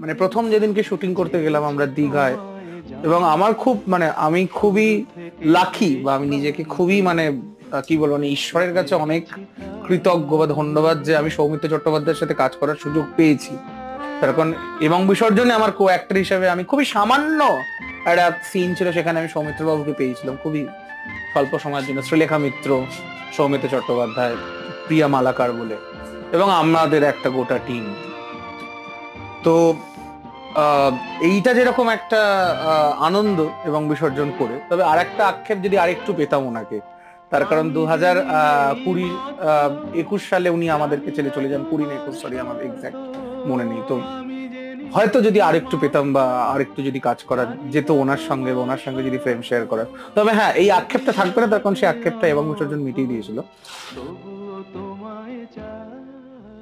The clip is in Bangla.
মানে প্রথম যেদিনকে শুটিং করতে গেলাম আমরা দীঘায়, এবং আমার খুব মানে আমি খুবই লাকি, বা আমি নিজেকে খুবই মানে কি বলবো, মানে ঈশ্বরের কাছে অনেক কৃতজ্ঞ বা ধন্যবাদ যে আমি সৌমিত্র চট্টোপাধ্যায়ের সাথে কাজ করার সুযোগ পেয়েছি। তার কারণ এবং বিসর্জনে আমার কো অ্যাক্টর হিসেবে আমি খুবই সামান্য একটা সিন ছিল, সেখানে আমি সৌমিত্র বাবুকে পেয়েছিলাম খুবই স্বল্প সময়ের জন্য, শ্রীলেখা মিত্র, সৌমিত্র চট্টোপাধ্যায়, প্রিয়া মালাকার বলে, এবং আমাদের একটা গোটা টিম। তো আহ, এইটা যেরকম একটা আনন্দ এবং বিসর্জন করে, তবে আর একটা আক্ষেপ যদি আরেকটু পেতাম ওনাকে, তার কারণ 2020 21 সালে উনি আমাদেরকে ছেড়ে চলে যান, 20 না 21, সরি আমার এক্সাক্ট মনে নেই। তো হয়তো যদি আরেকটু পেতাম বা আরেকটু যদি কাজ করা যেত ওনার সঙ্গে, বা ওনার সঙ্গে যদি ফ্রেম শেয়ার করা, তবে হ্যাঁ এই আক্ষেপটা থাকবে না, তখন সেই আক্ষেপটা এবং বিসর্জন মিটিয়ে দিয়েছিল।